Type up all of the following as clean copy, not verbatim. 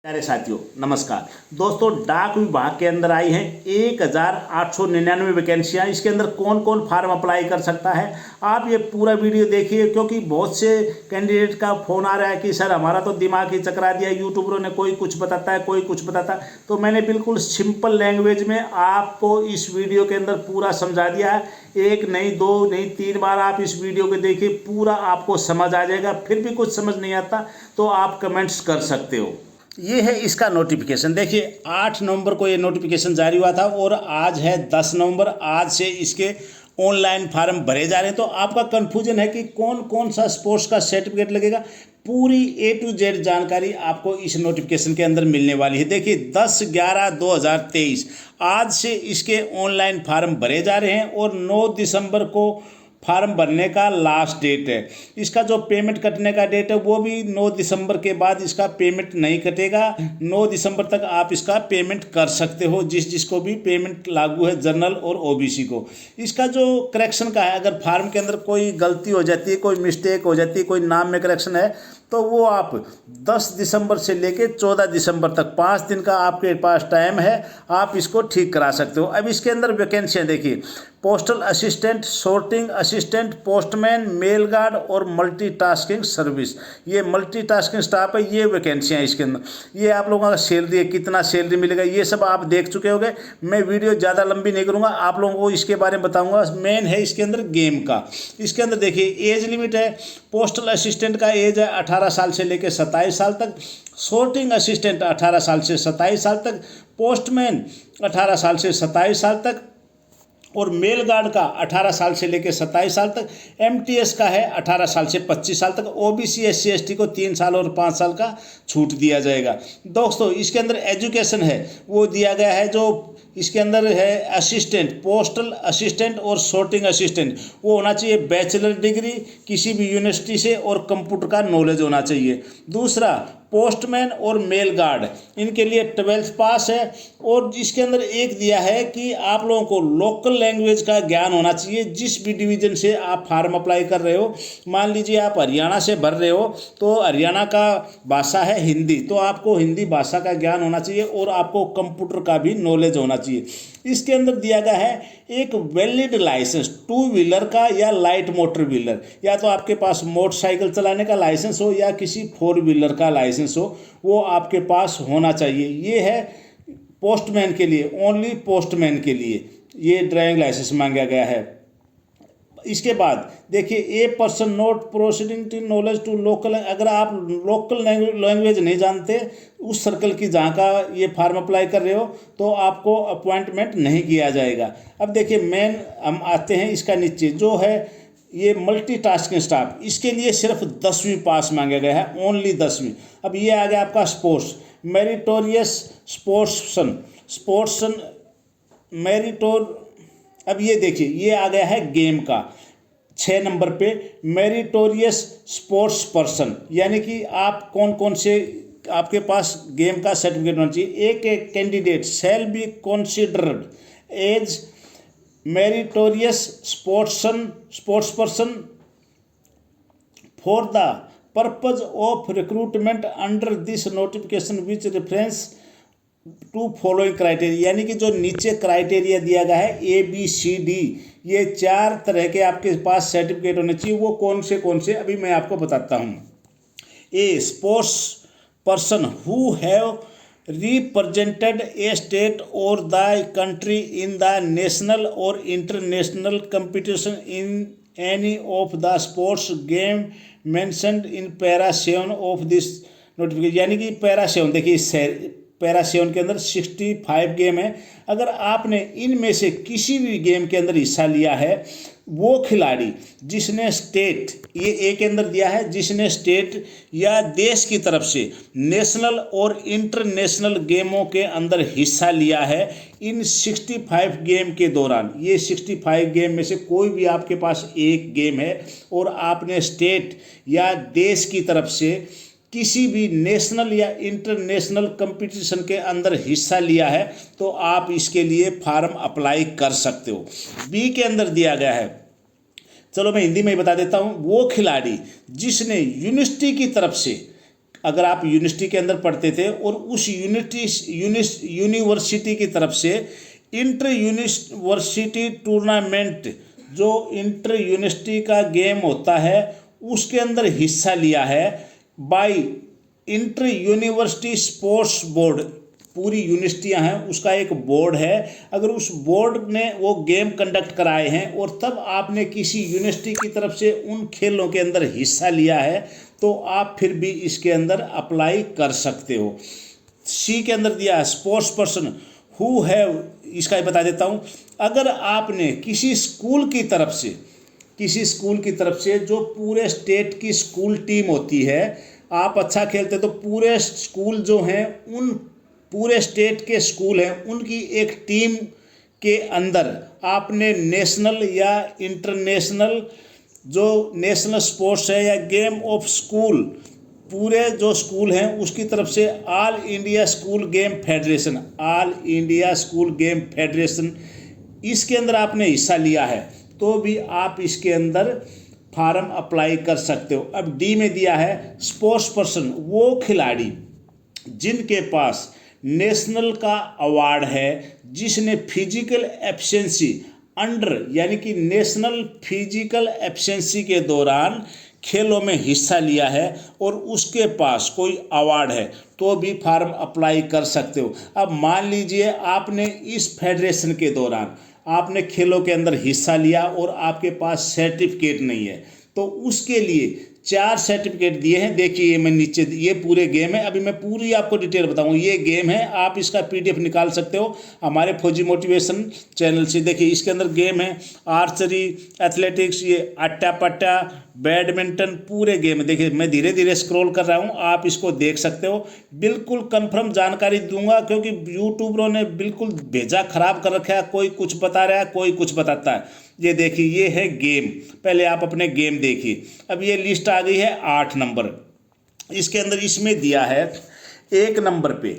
प्यारे साथियों नमस्कार दोस्तों, डाक विभाग के अंदर आई हैं 1899 वैकेंसियाँ। इसके अंदर कौन कौन फार्म अप्लाई कर सकता है, आप ये पूरा वीडियो देखिए, क्योंकि बहुत से कैंडिडेट का फ़ोन आ रहा है कि सर हमारा तो दिमाग ही चकरा दिया, यूट्यूबरों ने कोई कुछ बताता है कोई कुछ बताता है। तो मैंने बिल्कुल सिंपल लैंग्वेज में आपको इस वीडियो के अंदर पूरा समझा दिया है। एक नहीं, दो नहीं, 3 बार आप इस वीडियो को देखिए, पूरा आपको समझ आ जाएगा। फिर भी कुछ समझ नहीं आता तो आप कमेंट्स कर सकते हो। ये है इसका नोटिफिकेशन। देखिए 8 नवंबर को ये नोटिफिकेशन जारी हुआ था और आज है 10 नवंबर। आज से इसके ऑनलाइन फार्म भरे जा रहे हैं। तो आपका कन्फ्यूजन है कि कौन कौन सा स्पोर्ट्स का सर्टिफिकेट लगेगा, पूरी A to Z जानकारी आपको इस नोटिफिकेशन के अंदर मिलने वाली है। देखिए 10/11/2023 आज से इसके ऑनलाइन फार्म भरे जा रहे हैं और 9 दिसंबर को फार्म भरने का लास्ट डेट है। इसका जो पेमेंट कटने का डेट है वो भी 9 दिसंबर के बाद इसका पेमेंट नहीं कटेगा। 9 दिसंबर तक आप इसका पेमेंट कर सकते हो, जिसको भी पेमेंट लागू है, जनरल और OBC को। इसका जो करेक्शन का है, अगर फार्म के अंदर कोई गलती हो जाती है, कोई मिस्टेक हो जाती है, कोई नाम में करेक्शन है, तो वो आप 10 दिसंबर से लेके 14 दिसंबर तक 5 दिन का आपके पास टाइम है, आप इसको ठीक करा सकते हो। अब इसके अंदर वैकेंसियाँ देखिए, postal assistant, sorting assistant, postman, mail guard और मल्टीटास्किंग सर्विस। ये मल्टीटास्किंग स्टाफ है, ये वैकेंसियाँ हैं इसके अंदर। ये आप लोगों का सैलरी है, कितना सैलरी मिलेगा, ये सब आप देख चुके होंगे। मैं वीडियो ज़्यादा लंबी नहीं करूँगा, आप लोगों को इसके बारे में बताऊँगा। मेन है इसके अंदर गेम का। इसके अंदर देखिए एज लिमिट है, पोस्टल असिस्टेंट का एज है 18 साल से लेकर 27 साल तक, सॉर्टिंग असिस्टेंट 18 साल से 27 साल तक, पोस्टमैन 18 साल से 27 साल तक और मेल गार्ड का 18 साल से लेकर 27 साल तक, MTS का है 18 साल से 25 साल तक, OBC SC ST को 3 साल और 5 साल का छूट दिया जाएगा। दोस्तों इसके अंदर एजुकेशन है वो दिया गया है, जो इसके अंदर है असिस्टेंट, पोस्टल असिस्टेंट और सॉर्टिंग असिस्टेंट, वो होना चाहिए बैचलर डिग्री किसी भी यूनिवर्सिटी से और कंप्यूटर का नॉलेज होना चाहिए। दूसरा पोस्टमैन और मेल गार्ड, इनके लिए 12th पास है। और इसके अंदर एक दिया है कि आप लोगों को लोकल लैंग्वेज का ज्ञान होना चाहिए। जिस भी डिवीज़न से आप फार्म अप्लाई कर रहे हो, मान लीजिए आप हरियाणा से भर रहे हो तो हरियाणा का भाषा है हिंदी, तो आपको हिंदी भाषा का ज्ञान होना चाहिए और आपको कंप्यूटर का भी नॉलेज होना चाहिए। इसके अंदर दिया गया है एक वैलिड लाइसेंस 2 व्हीलर का या लाइट मोटर व्हीलर, या तो आपके पास मोटरसाइकिल चलाने का लाइसेंस हो या किसी 4 व्हीलर का लाइसेंस हो, वो आपके पास होना चाहिए। ये है पोस्टमैन के लिए, ओनली पोस्टमैन के लिए ये ड्राइविंग लाइसेंस मांगा गया है। इसके बाद देखिए a person not proceeding to knowledge to local, अगर आप लोकल लैंग्वेज नहीं जानते उस सर्कल की जहाँ का ये फार्म अप्लाई कर रहे हो तो आपको अपॉइंटमेंट नहीं किया जाएगा। अब देखिए मेन हम आते हैं इसका नीचे जो है ये मल्टीटास्किंग स्टाफ, इसके लिए सिर्फ 10वीं पास मांगा गया है, ओनली 10वीं। अब ये आ गया आपका स्पोर्ट्स, मेरिटोरियस स्पोर्ट्सन मेरिटोर। अब ये देखिए ये आ गया है गेम का 6 नंबर पे, मेरिटोरियस स्पोर्ट्स पर्सन, यानी कि आप कौन कौन से आपके पास गेम का सर्टिफिकेट होना चाहिए। एक candidate shall be considered as meritorious sports person for the purpose of recruitment under this notification which reference to following criteria, यानी कि जो नीचे क्राइटेरिया दिया गया है ABCD, ये 4 तरह के आपके पास सर्टिफिकेट होने चाहिए। वो कौन से अभी मैं आपको बताता हूँ। A sports person who have represented a state और the country in the national और international competition in any of the sports game mentioned in para 7 of this notification, यानी कि पैरा 7 देखिए पैरा 7 के अंदर 65 गेम है। अगर आपने इनमें से किसी भी गेम के अंदर हिस्सा लिया है, वो खिलाड़ी जिसने स्टेट, ये ए के अंदर दिया है, जिसने स्टेट या देश की तरफ से नेशनल और इंटरनेशनल गेमों के अंदर हिस्सा लिया है इन 65 गेम के दौरान, ये 65 गेम में से कोई भी आपके पास एक गेम है और आपने स्टेट या देश की तरफ से किसी भी नेशनल या इंटरनेशनल कंपटीशन के अंदर हिस्सा लिया है तो आप इसके लिए फार्म अप्लाई कर सकते हो। बी के अंदर दिया गया है, चलो मैं हिंदी में ही बता देता हूँ, वो खिलाड़ी जिसने यूनिवर्सिटी की तरफ से अगर आप यूनिवर्सिटी के अंदर पढ़ते थे और उस यूनिवर्सिटी की तरफ से इंटर यूनिवर्सिटी टूर्नामेंट, जो इंटर यूनिवर्सिटी का गेम होता है उसके अंदर हिस्सा लिया है by inter university sports board, पूरी यूनिवर्सिटियां हैं उसका एक बोर्ड है, अगर उस बोर्ड ने वो गेम कंडक्ट कराए हैं और तब आपने किसी यूनिवर्सिटी की तरफ से उन खेलों के अंदर हिस्सा लिया है तो आप फिर भी इसके अंदर अप्लाई कर सकते हो। सी के अंदर दिया है स्पोर्ट्स पर्सन हु हैव, इसका ही बता देता हूँ, अगर आपने किसी स्कूल की तरफ से जो पूरे स्टेट की स्कूल टीम होती है, आप अच्छा खेलते तो पूरे स्कूल जो हैं उन पूरे स्टेट के स्कूल हैं उनकी एक टीम के अंदर आपने नेशनल या इंटरनेशनल जो नेशनल स्पोर्ट्स है या गेम ऑफ स्कूल, पूरे जो स्कूल हैं उसकी तरफ से all India school game federation इसके अंदर आपने हिस्सा लिया है तो भी आप इसके अंदर फार्म अप्लाई कर सकते हो। अब डी में दिया है स्पोर्ट्स पर्सन, वो खिलाड़ी जिनके पास नेशनल का अवार्ड है, जिसने फिजिकल एफिशिएंसी अंडर यानी कि नेशनल फिजिकल एफिशिएंसी के दौरान खेलों में हिस्सा लिया है और उसके पास कोई अवार्ड है तो भी फार्म अप्लाई कर सकते हो। अब मान लीजिए आपने इस फेडरेशन के दौरान आपने खेलों के अंदर हिस्सा लिया और आपके पास सर्टिफिकेट नहीं है तो उसके लिए 4 सर्टिफिकेट दिए हैं। देखिए मैं नीचे ये पूरे गेम है, अभी मैं पूरी आपको डिटेल बताऊंगा। ये गेम है, आप इसका पीडीएफ निकाल सकते हो हमारे फौजी मोटिवेशन चैनल से। देखिए इसके अंदर गेम है आर्चरी, एथलेटिक्स, ये अट्टा पट्टा, बैडमिंटन, पूरे गेम है। देखिए मैं धीरे धीरे स्क्रॉल कर रहा हूँ, आप इसको देख सकते हो। बिल्कुल कंफर्म जानकारी दूंगा क्योंकि यूट्यूबरों ने बिल्कुल भेजा खराब कर रखा है, कोई कुछ बता रहा है कोई कुछ बताता है। ये देखिए ये है गेम, पहले आप अपने गेम देखिए। अब ये लिस्ट आ गई है 8 नंबर, इसके अंदर इसमें दिया है 1 नंबर पे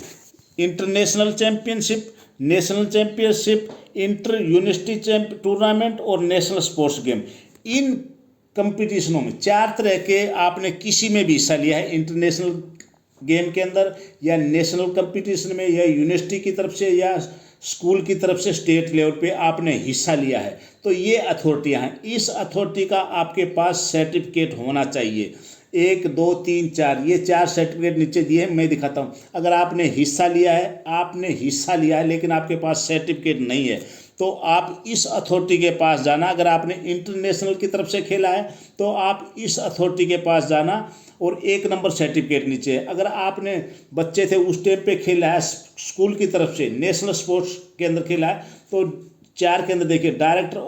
international championship, national championship, inter university tournament और नेशनल स्पोर्ट्स गेम। इन कंपटीशनों में 4 तरह के आपने किसी में भी हिस्सा लिया है, इंटरनेशनल गेम के अंदर या नेशनल कंपटीशन में या यूनिवर्सिटी की तरफ से या स्कूल की तरफ से स्टेट लेवल पे आपने हिस्सा लिया है तो ये अथॉरिटियाँ हैं। इस अथॉरिटी का आपके पास सर्टिफिकेट होना चाहिए। 1 2 3 4 ये 4 सर्टिफिकेट नीचे दिए हैं, मैं दिखाता हूँ। अगर आपने हिस्सा लिया है लेकिन आपके पास सर्टिफिकेट नहीं है तो आप इस अथॉरिटी के पास जाना। अगर आपने इंटरनेशनल की तरफ से खेला है तो आप इस अथॉरिटी के पास जाना और 1 नंबर सर्टिफिकेट नीचे है। अगर आपने बच्चे थे उस टाइम पे खेला है स्कूल की तरफ से नेशनल स्पोर्ट्स के अंदर खेला है तो 4 के अंदर देखिए डायरेक्टर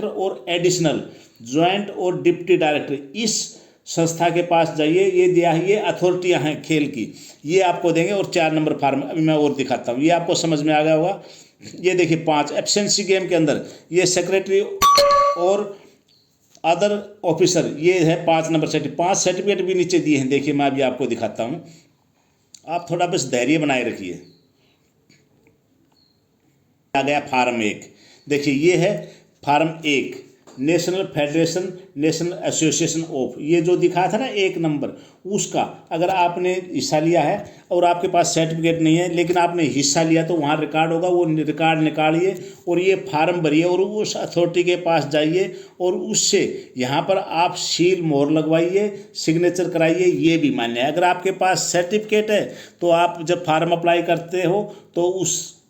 और एडिशनल, ज्वाइंट और डिप्टी डायरेक्टर, इस संस्था के पास जाइए। ये दिया है, ये अथॉरिटियाँ हैं खेल की, ये आपको देंगे। और 4 नंबर फार्म अभी मैं और दिखाता हूँ, ये आपको समझ में आ गया होगा। ये देखिए 5 एफिशिएंसी गेम के अंदर ये सेक्रेटरी और अदर ऑफिसर, ये है 5 नंबर सर्टिफिकेट। 5 सर्टिफिकेट भी नीचे दिए हैं, देखिए मैं अभी आपको दिखाता हूँ। आप थोड़ा बस धैर्य बनाए रखिए। आ गया फार्म 1, देखिए ये है form 1 national federation national association of, ये जो दिखा था ना 1 नंबर, उसका अगर आपने हिस्सा लिया है और आपके पास सर्टिफिकेट नहीं है लेकिन आपने हिस्सा लिया तो वहाँ रिकॉर्ड होगा, वो रिकॉर्ड निकालिए और ये फार्म भरिए और उस अथॉरिटी के पास जाइए और उससे यहाँ पर आप सील मोहर लगवाइए, सिग्नेचर कराइए, ये भी मान्य है। अगर आपके पास सर्टिफिकेट है तो आप जब फार्म अप्लाई करते हो तो उस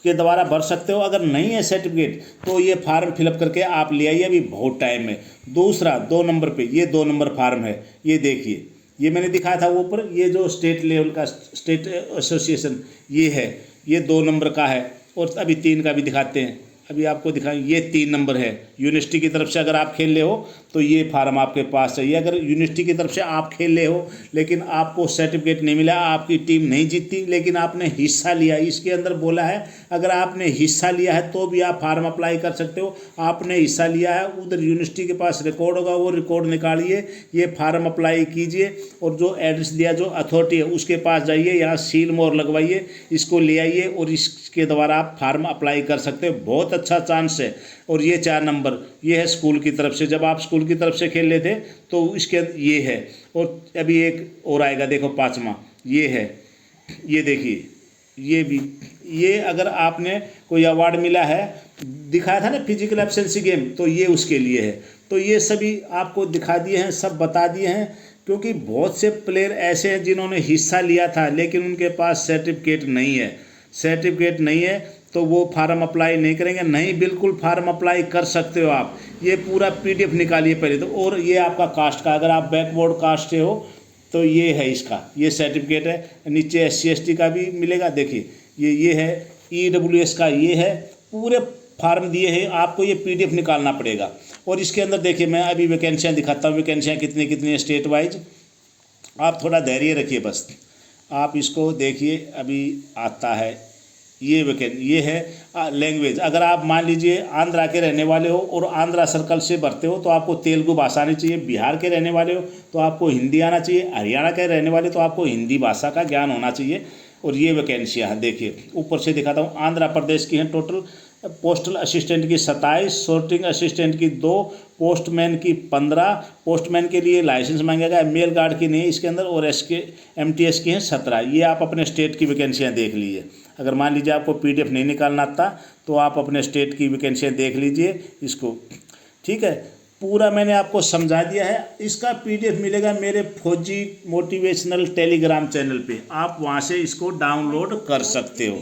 के द्वारा भर सकते हो। अगर नहीं है सर्टिफिकेट तो ये फार्म फिलअप करके आप ले आइए, अभी बहुत टाइम है। दूसरा 2 नंबर पे ये 2 नंबर फार्म है, ये देखिए, ये मैंने दिखाया था वो ऊपर, ये जो स्टेट लेवल का स्टेट एसोसिएशन ये है, ये 2 नंबर का है। और अभी 3 का भी दिखाते हैं, अभी आपको दिखाएं, ये 3 नंबर है। यूनिवर्सिटी की तरफ से अगर आप खेल रहे हो तो ये फार्म आपके पास चाहिए। अगर यूनिवर्सिटी की तरफ से आप खेल रहे हो लेकिन आपको सर्टिफिकेट नहीं मिला, आपकी टीम नहीं जीती लेकिन आपने हिस्सा लिया, इसके अंदर बोला है अगर आपने हिस्सा लिया है तो भी आप फार्म अप्लाई कर सकते हो। आपने हिस्सा लिया है, उधर यूनिवर्सिटी के पास रिकॉर्ड होगा, वो रिकॉर्ड निकालिए, ये फार्म अप्लाई कीजिए और जो एड्रेस दिया जो अथॉरिटी है उसके पास जाइए, यहाँ सील मोहर लगवाइए, इसको ले आइए और इसके द्वारा आप फार्म अप्लाई कर सकते हो। बहुत बहुत अच्छा चांस है। और ये 4 नंबर ये है स्कूल की तरफ से, जब आप स्कूल की तरफ से खेल लेते तो इसके ये है। और अभी एक और आएगा, देखो 5वां ये है, ये देखिए ये भी, ये अगर आपने कोई अवार्ड मिला है, दिखाया था ना फिजिकल एफिशिएंसी गेम, तो ये उसके लिए है। तो ये सभी आपको दिखा दिए हैं, सब बता दिए हैं, क्योंकि बहुत से प्लेयर ऐसे हैं जिन्होंने हिस्सा लिया था लेकिन उनके पास सर्टिफिकेट नहीं है। सर्टिफिकेट नहीं है तो वो फार्म अप्लाई नहीं करेंगे। नहीं, बिल्कुल फार्म अप्लाई कर सकते हो आप। ये पूरा पीडीएफ निकालिए पहले तो। और ये आपका कास्ट का, अगर आप बैकवर्ड कास्ट से हो तो ये है, इसका ये सर्टिफिकेट है। नीचे SC ST का भी मिलेगा, देखिए ये है, EWS का ये है, पूरे फार्म दिए हैं आपको। ये PDF निकालना पड़ेगा। और इसके अंदर देखिए मैं अभी वैकेंसियाँ दिखाता हूँ, वैकेंसियाँ कितनी कितनी स्टेट वाइज। आप थोड़ा धैर्य रखिए बस, आप इसको देखिए। अभी आता है ये है लैंग्वेज। अगर आप मान लीजिए आंध्रा के रहने वाले हो और आंध्रा सर्कल से भरते हो तो आपको तेलुगु भाषा आनी चाहिए। बिहार के रहने वाले हो तो आपको हिंदी आना चाहिए। हरियाणा के रहने वाले तो आपको हिंदी भाषा का ज्ञान होना चाहिए। और ये वैकेंसियाँ हैं, देखिए ऊपर से दिखाता हूँ। आंध्र प्रदेश की हैं टोटल, पोस्टल असिस्टेंट की 27, सॉर्टिंग असिस्टेंट की 2, पोस्टमैन की 15। पोस्टमैन के लिए लाइसेंस मांगेगा, मेल गार्ड की नहीं है इसके अंदर। और MTS की हैं 17। ये आप अपने स्टेट की वैकेंसियाँ देख लीजिए। अगर मान लीजिए आपको PDF नहीं निकालना आता तो आप अपने स्टेट की वैकेंसियाँ देख लीजिए इसको, ठीक है। पूरा मैंने आपको समझा दिया है। इसका PDF मिलेगा मेरे फौजी मोटिवेशनल टेलीग्राम चैनल पे, आप वहाँ से इसको डाउनलोड कर सकते हो।